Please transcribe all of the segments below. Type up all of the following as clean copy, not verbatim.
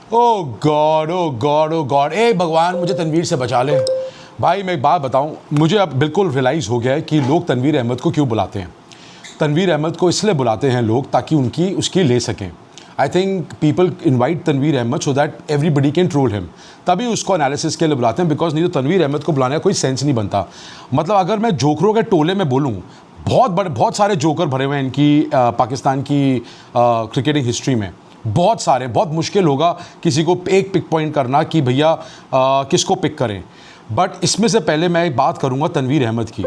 ओ God ओ God ओ God, ए भगवान मुझे तनवीर से बचा ले। भाई मैं एक बात बताऊं, मुझे अब बिल्कुल रियलाइज़ हो गया है कि लोग तनवीर अहमद को क्यों बुलाते हैं। तनवीर अहमद को इसलिए बुलाते हैं लोग ताकि उसकी ले सकें। I think people invite Tanveer Ahmad so that everybody can troll him, तभी उसको एनालिसिस के लिए बुलाते हैं। बिकॉज नहीं तो तनवीर अहमद को बुलाने का कोई सेंस नहीं बनता। मतलब अगर मैं जोकरों के टोले में बोलूँ, बहुत सारे जोकर भरे हुए हैं इनकी पाकिस्तान की क्रिकेटिंग हिस्ट्री में, बहुत सारे। बहुत मुश्किल होगा किसी को एक पिक पॉइंट करना कि भैया किसको पिक करें। बट इसमें से पहले मैं एक बात करूंगा तनवीर अहमद की।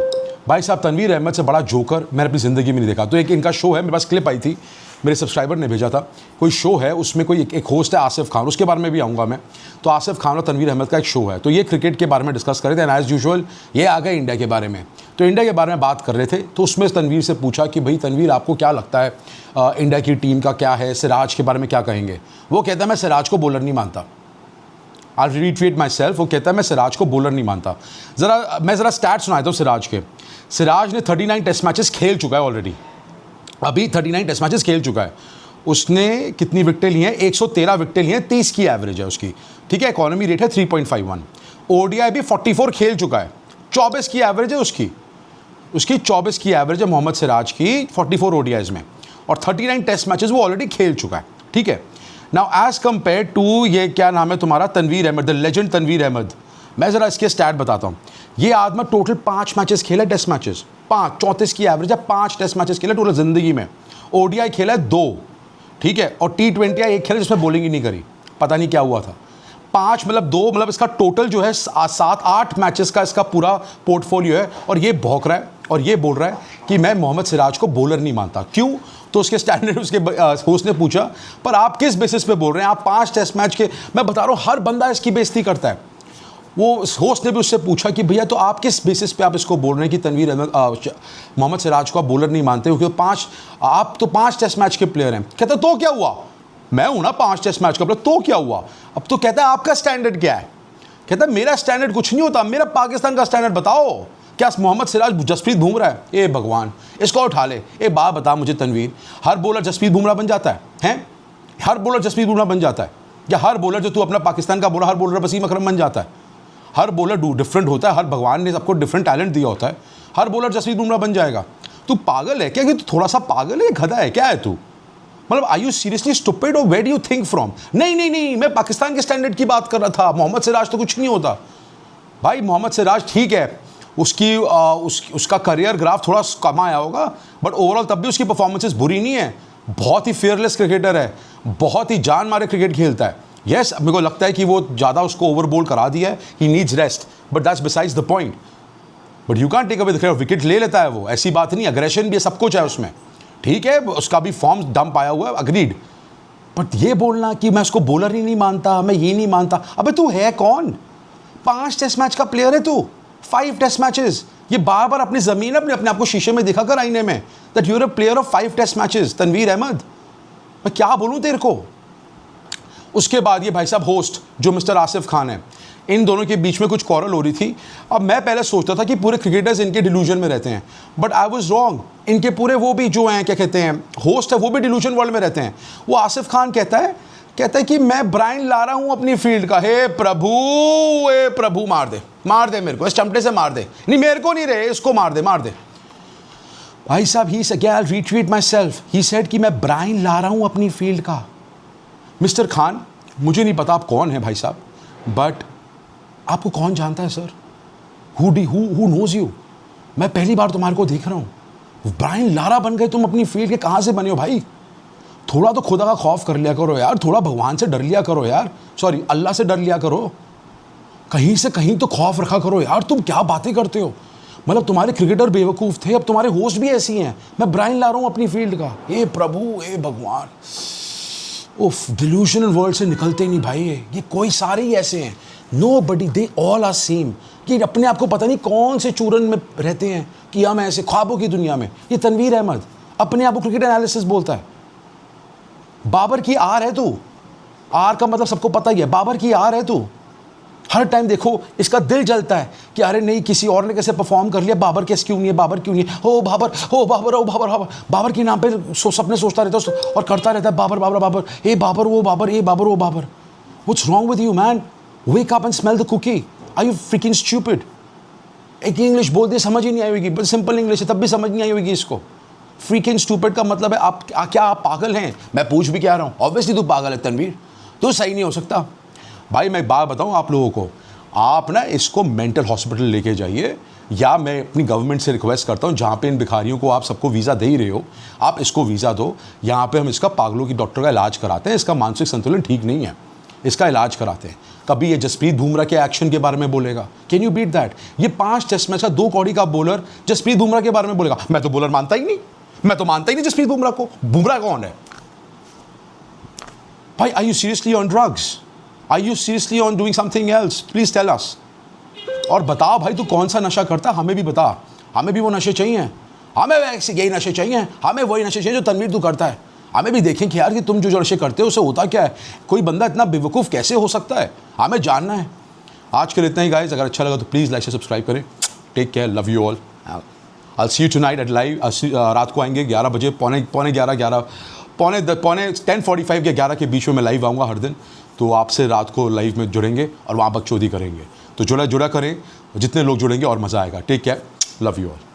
भाई साहब, तनवीर अहमद से बड़ा जोकर मैंने अपनी ज़िंदगी में नहीं देखा। तो एक इनका शो है, मेरे पास क्लिप आई थी, मेरे सब्सक्राइबर ने भेजा था। कोई शो है, उसमें कोई एक होस्ट है आसिफ खान, उसके बारे में भी आऊँगा मैं। तो आसिफ खान और तनवीर अहमद का एक शो है, तो ये क्रिकेट के बारे में डिस्कस कर रहे थे। एंड एज़ यूजुअल ये आ गए इंडिया के बारे में। तो इंडिया के बारे में बात कर रहे थे, तो उसमें तनवीर से पूछा कि भाई तनवीर आपको क्या लगता है इंडिया की टीम का क्या है, सिराज के बारे में क्या कहेंगे। वो कहता है मैं सिराज को बॉलर नहीं मानता। आई रिट्रीट माई सेल्फ। वो कहता है मैं सिराज को बॉलर नहीं मानता। मैं ज़रा स्टैट सुनाता हूँ सिराज के। सिराज ने 39 टेस्ट मैचेस खेल चुका है ऑलरेडी, अभी 39 टेस्ट मैचेस खेल चुका है। उसने कितनी विकेटें ली हैं? 113 विकेटें ली हैं, 30 की एवरेज है उसकी, ठीक है। इकोनॉमी रेट है 3.51। ओडीआई भी 44 खेल चुका है, 24 की एवरेज है उसकी 24 की एवरेज है मोहम्मद सिराज की 44 ओडीआईज में, और 39 टेस्ट मैचेस वो ऑलरेडी खेल चुका है, ठीक है। नाउ एज कंपेयर टू ये क्या नाम है तुम्हारा, तनवीर अहमद, द लेजेंड तनवीर अहमद। मैं ज़रा इसके स्टैट बताता हूँ। ये आदमी टोटल 5 मैचेस खेला, टेस्ट मैचेस 5, 34 की एवरेज है, 5 टेस्ट मैचेस खेला टोटल ज़िंदगी में। ओडीआई खेला है 2, ठीक है, और T20 एक खेला जिसमें बॉलिंग ही नहीं करी, पता नहीं क्या हुआ था। 5 मतलब 2 मतलब इसका टोटल जो है 7-8 मैचेस का इसका पूरा पोर्टफोलियो है। और ये भौंक रहा है और ये बोल रहा है कि मैं मोहम्मद सिराज को बॉलर नहीं मानता। क्यों? तो उसके स्टैंडर्ड उसके होस्ट ने पूछा पर आप किस बेसिस पे बोल रहे हैं, आप 5 टेस्ट मैच के, मैं बता रहा हूँ हर बंदा इसकी बेइज्जती करता है। वो होस्ट ने भी उससे पूछा कि भैया तो आप किस बेसिस पे आप इसको बोल रहे हैं कि तनवीर अहमद मोहम्मद सिराज को आप बॉलर नहीं मानते, क्योंकि आप तो 5 टेस्ट मैच के प्लेयर हैं। कहता तो क्या हुआ, मैं हूं ना 5 टेस्ट मैच का प्लेयर, तो क्या हुआ। अब तो कहता है आपका स्टैंडर्ड क्या है। कहता है मेरा स्टैंडर्ड कुछ नहीं होता, मेरा पाकिस्तान का स्टैंडर्ड बताओ। क्या मोहम्मद सिराज जसप्रीत बुमराह है? ए भगवान, इसको उठा ले। ए बात बता मुझे तनवीर, हर बॉलर जसप्रीत बुमराह बन जाता है? हैं, हर बॉलर जसप्रीत बुमराह बन जाता है? या हर बॉलर जो तू अपना पाकिस्तान का बॉलर, हर बॉलर वसीम अकरम बन जाता है? हर बॉलर डिफरेंट होता है, हर भगवान ने सबको डिफरेंट टैलेंट दिया होता है। हर बॉलर जसप्रीत बुमराह बन जाएगा? तू पागल है क्या? कि तू थोड़ा सा पागल है, गधा है क्या है तू? मतलब आई यू सीरियसली स्टूपिड और where do you think from? नहीं, मैं पाकिस्तान के स्टैंडर्ड की बात कर रहा था। मोहम्मद सिराज तो कुछ नहीं होता भाई। मोहम्मद सिराज ठीक है, उसका करियर ग्राफ थोड़ा कम आया होगा, बट ओवरऑल तब भी उसकी परफॉर्मेंसेस बुरी नहीं है। बहुत ही फेयरलेस क्रिकेटर है, बहुत ही जान मारे क्रिकेट खेलता है। यस, मेरे को लगता है कि वो ज़्यादा उसको ओवर बोल करा दिया है, he needs rest, but that's besides the point. But you can take away the credit, wicket ले लेता है वो, ऐसी बात नहीं, अग्रेशन भी है, सब कुछ है उसमें, ठीक है। उसका भी फॉर्म डंप आया हुआ है, अग्रीड। बट ये बोलना कि मैं उसको बॉलर ही नहीं मानता, मैं ये नहीं मानता, अबे तू है कौन? 5 टेस्ट मैच का प्लेयर है तू, 5 टेस्ट मैचेस। ये बार बार अपनी ज़मीन अपने आप को शीशे में दिखा कर आईने में, that you are a player of 5 test matches Tanveer Ahmad. मैं क्या बोलूँ तेरे को। उसके बाद ये भाई साहब होस्ट जो मिस्टर आसिफ खान है, इन दोनों के बीच में कुछ कॉरल हो रही थी। अब मैं पहले सोचता था कि पूरे क्रिकेटर्स इनके डिल्यूजन में रहते हैं, बट आई वाज रॉन्ग। इनके पूरे वो भी जो हैं, क्या कहते हैं, होस्ट है, वो भी डिल्यूजन वर्ल्ड में रहते हैं। वो आसिफ खान कहता है कि मैं ब्रायन लारा हूँ अपनी फील्ड का। हे प्रभु, मार दे मेरे को, इस चमटे से मार दे। नहीं मेरे को नहीं रहे, इसको मार दे भाई साहब। He said, I retreat my self, he said कि मैं ब्रायन लारा हूँ अपनी फील्ड का। मिस्टर खान, मुझे नहीं पता आप कौन हैं भाई साहब, बट आपको कौन जानता है सर? Who knows you? मैं पहली बार तुम्हारे को देख रहा हूँ। ब्रायन लारा बन गए तुम अपनी फील्ड के, कहाँ से बने हो भाई? थोड़ा तो खुदा का खौफ कर लिया करो यार, थोड़ा भगवान से डर लिया करो यार, सॉरी अल्लाह से डर लिया करो, कहीं से कहीं तो खौफ रखा करो यार। तुम क्या बातें करते हो? मतलब तुम्हारे क्रिकेटर बेवकूफ़ थे, अब तुम्हारे होस्ट भी ऐसी हैं। मैं ब्रायन ला रहा हूँ अपनी फील्ड का। ए प्रभु, ए भगवान, उफ, डिल्यूशनल वर्ल्ड से निकलते नहीं भाई। ये कोई सारे ही ऐसे हैं, nobody, they all are same. कि अपने आप को पता नहीं कौन से चूरन में रहते हैं कि हम ऐसे ख्वाबों की दुनिया में। ये तनवीर अहमद अपने आप को क्रिकेट एनालिसिस बोलता है। बाबर की आर है तू, आर का मतलब सबको पता ही है, बाबर की आर है तू। हर टाइम देखो इसका दिल जलता है कि अरे नहीं किसी और ने कैसे परफॉर्म कर लिया, बाबर कैसे क्यों नहीं है, बाबर क्यों नहीं है, हो बाबर, हो बाबर, हो बाबर, बाबर, बाबर के नाम पे सपने सोचता रहता है और करता रहता है बाबर बाबर बाबर, हे बाबर वो बाबर, हे बाबर वो Babar. What's wrong with you, man? Wake up and smell the cookie. Are you freaking stupid? एक इंग्लिश बोल दे समझ ही नहीं आई होगी, बट सिंपल इंग्लिश है तब भी समझ नहीं आई होगी इसको। फ्रीकिंग स्टूपिड का मतलब है आप क्या आप पागल हैं? मैं पूछ भी क्या रहा हूँ? ऑब्वियसली तू पागल है तनवीर, तो सही नहीं हो सकता। भाई मैं एक बात बताऊँ आप लोगों को, आप ना इसको मेंटल हॉस्पिटल लेके जाइए, या मैं अपनी गवर्नमेंट से रिक्वेस्ट करता हूँ जहाँ पे इन भिखारियों को आप सबको वीज़ा दे ही रहे हो, आप इसको वीज़ा दो, यहाँ पे हम इसका पागलों की डॉक्टर का इलाज कराते हैं, इसका मानसिक संतुलन ठीक नहीं है, इसका इलाज कराते हैं। कभी ये जसप्रीत बुमराह के एक्शन के बारे में बोलेगा, कैन यू बीट दैट? ये 5 टेस्ट मैच का 2 कौड़ी का बॉलर जसप्रीत बुमराह के बारे में बोलेगा, मैं तो बॉलर मानता ही नहीं, मैं तो मानता ही नहीं जसप्रीत बुमराह को। बुमराह कौन है भाई? Are you seriously on drugs? Are you seriously on doing something else? Please tell us. और बता भाई तू कौन सा नशा करता है, हमें भी बता, हमें भी वो नशे चाहिए, हमें वैसे यही नशे चाहिए, हमें वही नशे चाहिए जो तनवीर तू करता है। हमें भी देखें कि यार कि तुम जो नशे करते हो उससे होता क्या है, कोई बंदा इतना बेवकूफ़ कैसे हो सकता है, हमें जानना है। आज के लिए इतना ही गाइस, अगर अच्छा लगा तो प्लीज़ लाइक से सब्सक्राइब करें। Take care, love you all. I see you tonight at live. रात को आएंगे 11 बजे, पौने 10:45 या 11 के बीच में मैं लाइव आऊँगा हर दिन, तो आपसे रात को लाइव में जुड़ेंगे और वहाँ बकचोदी करेंगे। तो जुड़ा करें, जितने लोग जुड़ेंगे और मज़ा आएगा। Take care, love you all.